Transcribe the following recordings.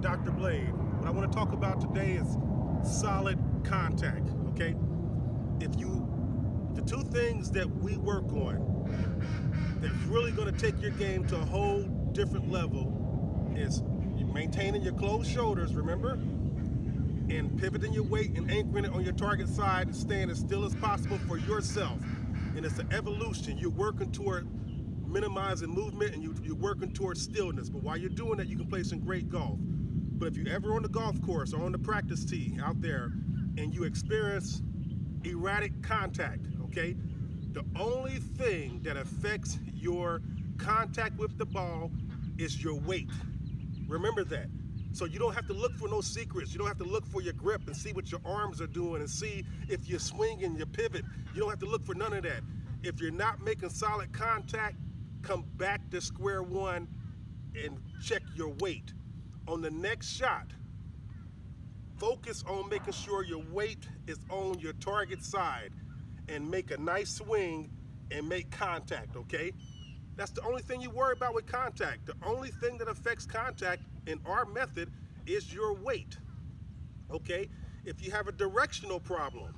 Dr. Blade. What I want to talk about today is solid contact, okay? The two things that we work on that's really going to take your game to a whole different level is maintaining your closed shoulders, remember? And pivoting your weight and anchoring it on your target side and staying as still as possible for yourself. And it's an evolution. You're working toward minimizing movement and you're working towards stillness. But while you're doing that, you can play some great golf. But if you're ever on the golf course or on the practice tee out there and you experience erratic contact, okay, the only thing that affects your contact with the ball is your weight. Remember that. So you don't have to look for no secrets. You don't have to look for your grip and see what your arms are doing and see if you're swinging, your pivot. You don't have to look for none of that. If you're not making solid contact, come back to square one and check your weight. On the next shot, focus on making sure your weight is on your target side and make a nice swing and make contact, okay? That's the only thing you worry about with contact. The only thing that affects contact in our method is your weight, okay? If you have a directional problem,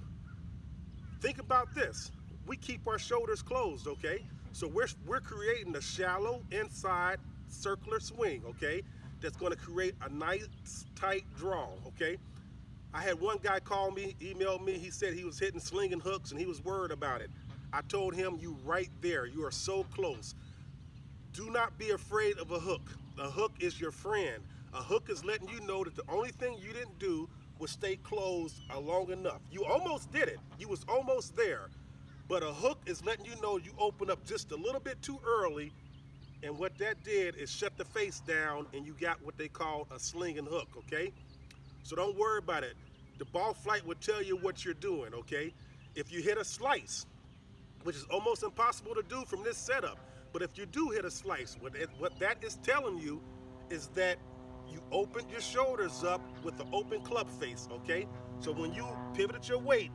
think about this. We keep our shoulders closed, okay? So we're creating a shallow inside circular swing, okay? That's gonna create a nice tight draw, okay? I had one guy call me, email me, he said he was hitting slinging hooks and he was worried about it. I told him, you right there, you are so close. Do not be afraid of a hook. A hook is your friend. A hook is letting you know that the only thing you didn't do was stay closed long enough. You almost did it. You was almost there. But a hook is letting you know you opened up just a little bit too early, and what that did is shut the face down and you got what they call a slinging hook, okay? So don't worry about it. The ball flight will tell you what you're doing, okay? If you hit a slice, which is almost impossible to do from this setup, but if you do hit a slice, what that is telling you is that you opened your shoulders up with an open club face, okay? So when you pivoted your weight,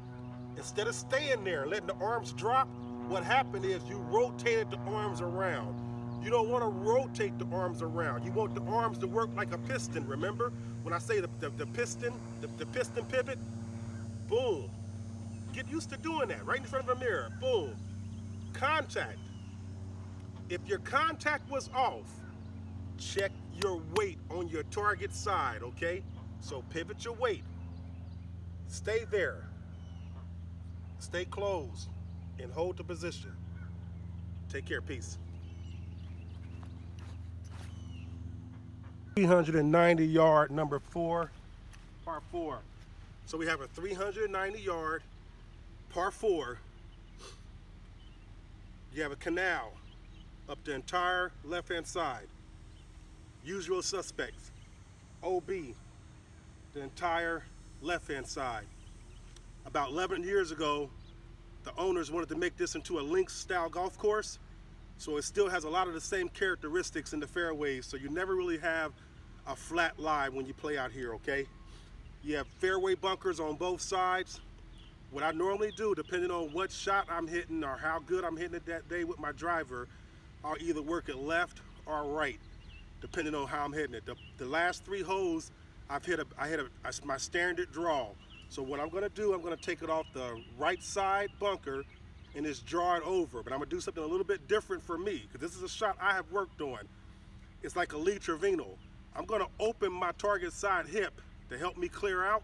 instead of staying there and letting the arms drop, what happened is you rotated the arms around. You don't want to rotate the arms around. You want the arms to work like a piston, remember? When I say the piston, the piston pivot, boom. Get used to doing that right in front of a mirror, boom. Contact. If your contact was off, check your weight on your target side, okay? So pivot your weight. Stay there. Stay closed and hold the position. Take care, peace. 390 yard number 4, par 4. So we have a 390 yard par 4. You have a canal up the entire left hand side. Usual suspects, OB, the entire left hand side. About 11 years ago, the owners wanted to make this into a links style golf course. So it still has a lot of the same characteristics in the fairways. So you never really have a flat lie when you play out here, okay? You have fairway bunkers on both sides. What I normally do, depending on what shot I'm hitting or how good I'm hitting it that day with my driver, I'll either work it left or right, depending on how I'm hitting it. The last 3 holes, I hit my standard draw. So what I'm gonna do, I'm gonna take it off the right side bunker and just draw it over. But I'm gonna do something a little bit different for me, because this is a shot I have worked on. It's like a Lee Trevino. I'm gonna open my target side hip to help me clear out,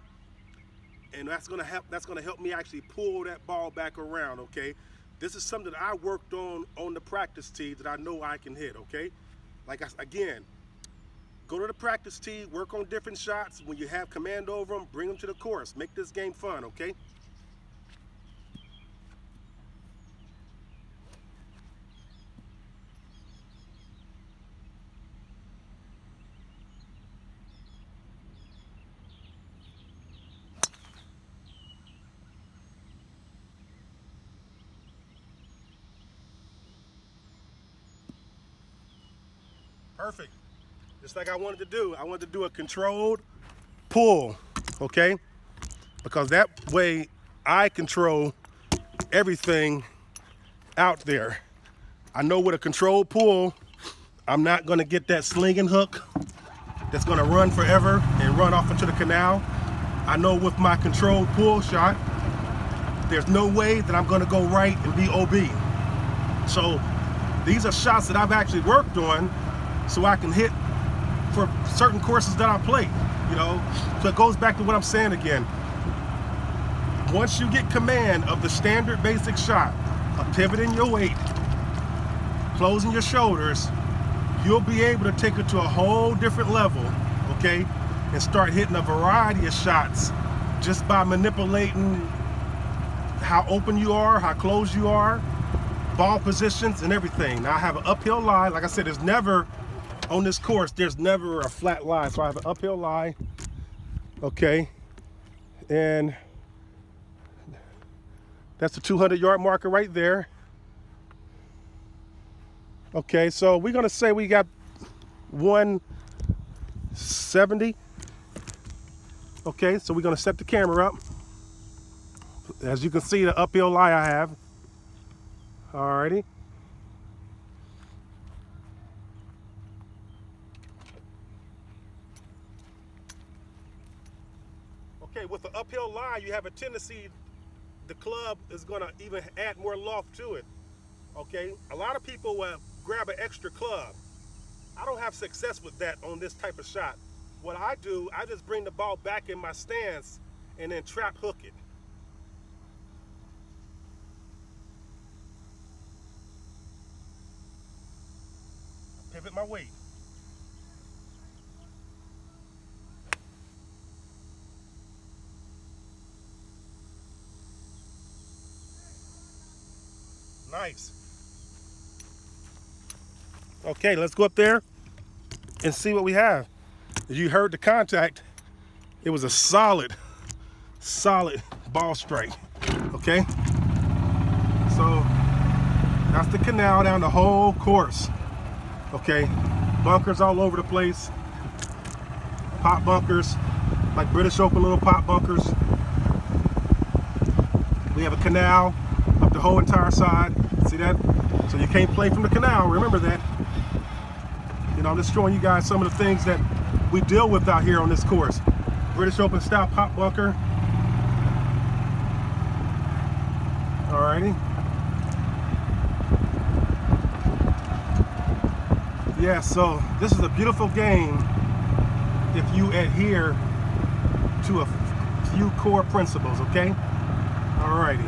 and that's gonna help me actually pull that ball back around, okay? This is something that I worked on the practice tee that I know I can hit, okay? Again, go to the practice tee, work on different shots. When you have command over them, bring them to the course. Make this game fun, okay? Perfect. Just like I wanted to do. I wanted to do a controlled pull, okay? Because that way I control everything out there. I know with a controlled pull, I'm not gonna get that slinging hook that's gonna run forever and run off into the canal. I know with my controlled pull shot, there's no way that I'm gonna go right and be OB. So these are shots that I've actually worked on so I can hit for certain courses that I play, you know? So it goes back to what I'm saying again. Once you get command of the standard basic shot of pivoting your weight, closing your shoulders, you'll be able to take it to a whole different level, okay? And start hitting a variety of shots just by manipulating how open you are, how close you are, ball positions and everything. Now I have an uphill lie. Like I said, there's never, on this course, there's never a flat lie. So I have an uphill lie, okay? And that's the 200-yard marker right there. Okay, so we're gonna say we got 170. Okay, so we're gonna set the camera up. As you can see, the uphill lie I have. Alrighty. Okay, with the uphill lie, you have a tendency, the club is gonna even add more loft to it. Okay, a lot of people will grab an extra club. I don't have success with that on this type of shot. What I do, I just bring the ball back in my stance and then trap hook it. Pivot my weight. Nice. Okay, let's go up there and see what we have. As you heard the contact, it was a solid ball strike. Okay, so that's the canal down the whole course. Okay, bunkers all over the place, pop bunkers, like British Open little pop bunkers. We have a canal up the whole entire side. See that? So you can't play from the canal, remember that. You know, I'm just showing you guys some of the things that we deal with out here on this course. British Open style pop bunker. Alrighty. Yeah, so this is a beautiful game if you adhere to a few core principles, okay? Alrighty.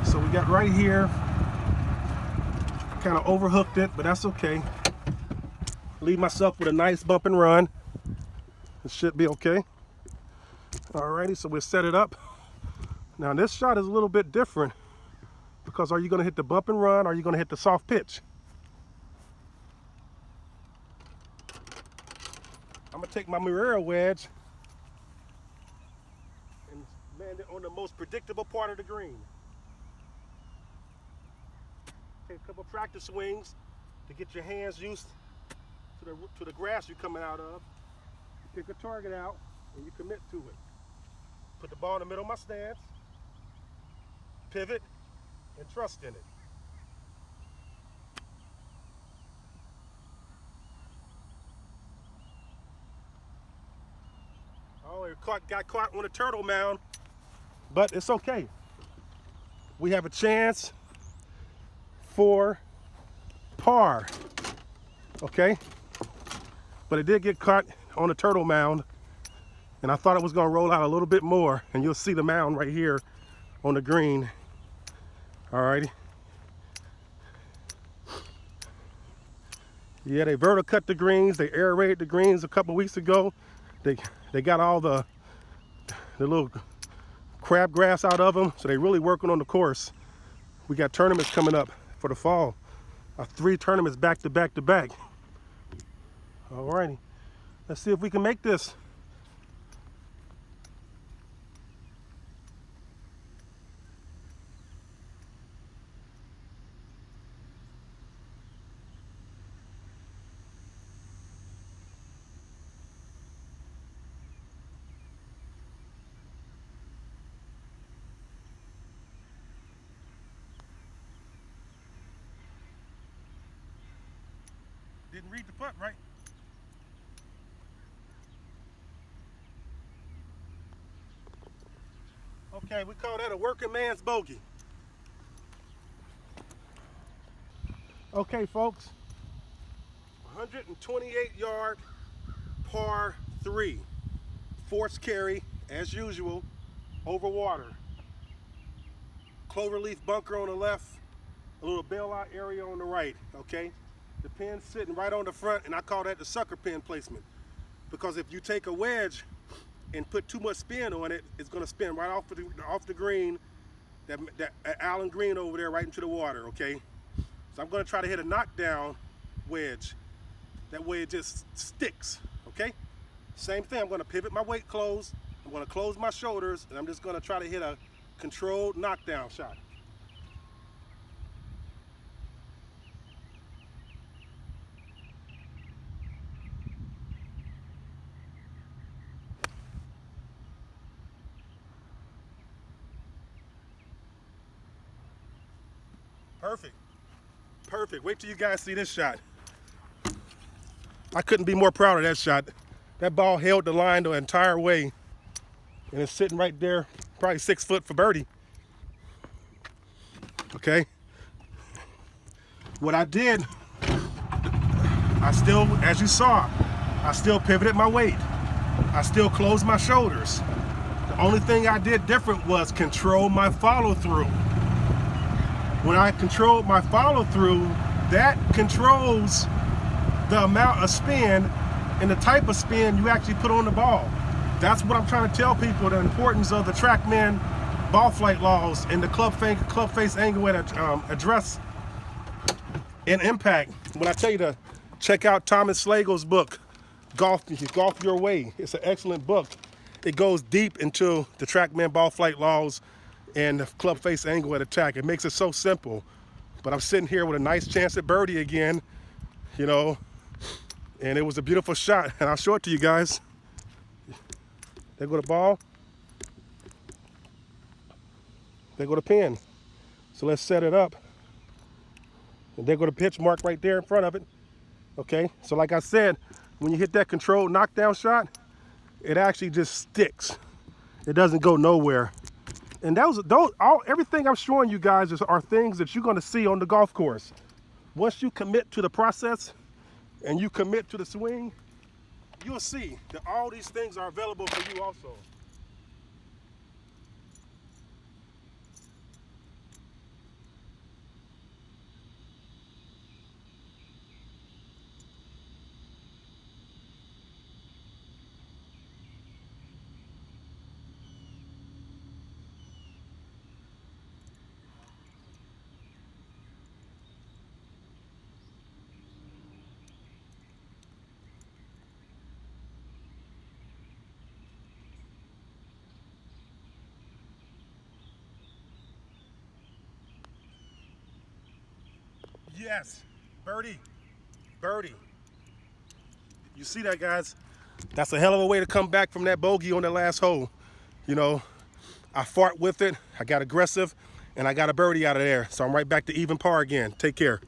So we got right here, kind of overhooked it, but that's okay. Leave myself with a nice bump and run. It should be okay. Alrighty, so we'll set it up. Now this shot is a little bit different because are you gonna hit the bump and run or are you gonna hit the soft pitch? I'm gonna take my Miura wedge and land it on the most predictable part of the green. Take a couple practice swings to get your hands used to the grass you're coming out of. You pick a target out and you commit to it. Put the ball in the middle of my stance, pivot, and trust in it. Oh, it got caught on a turtle mound, but it's okay. We have a chance for par, okay? But it did get caught on a turtle mound, and I thought it was gonna roll out a little bit more, and you'll see the mound right here on the green. Alrighty. Yeah, they verticut the greens, they aerated the greens a couple weeks ago. They got all the little crabgrass out of them, so they really working on the course. We got tournaments coming up for the fall. 3 tournaments back to back to back. Alrighty, let's see if we can make this. Didn't read the putt right. Okay, we call that a working man's bogey. Okay, folks, 128-yard par 3, forced carry as usual, over water. Cloverleaf bunker on the left, a little bailout area on the right. Okay, the pin's sitting right on the front, and I call that the sucker pin placement, because if you take a wedge and put too much spin on it, it's going to spin right off the green, that Allen Green over there, right into the water. Okay, so I'm going to try to hit a knockdown wedge. That way it just sticks. Okay, same thing. I'm going to pivot my weight close. I'm going to close my shoulders, and I'm just going to try to hit a controlled knockdown shot. Perfect. Perfect. Wait till you guys see this shot. I couldn't be more proud of that shot. That ball held the line the entire way, and it's sitting right there, probably 6 foot for birdie. Okay. What I did, I still, as you saw, I still pivoted my weight. I still closed my shoulders. The only thing I did different was control my follow through. When I controlled my follow through, that controls the amount of spin and the type of spin you actually put on the ball. That's what I'm trying to tell people, the importance of the TrackMan ball flight laws and the club face angle way to address and impact. When I tell you to check out Thomas Slagle's book, Golf Your Way, it's an excellent book. It goes deep into the TrackMan ball flight laws and the club face angle at attack. It makes it so simple. But I'm sitting here with a nice chance at birdie again, you know, and it was a beautiful shot. And I'll show it to you guys. There go the ball. There go the pin. So let's set it up. And there go the pitch mark right there in front of it. Okay, so like I said, when you hit that controlled knockdown shot, it actually just sticks. It doesn't go nowhere. And everything I'm showing you guys are things that you're going to see on the golf course. Once you commit to the process and you commit to the swing, you'll see that all these things are available for you also. Yes, birdie, birdie. You see that, guys? That's a hell of a way to come back from that bogey on the last hole. You know, I fought with it, I got aggressive, and I got a birdie out of there. So I'm right back to even par again. Take care.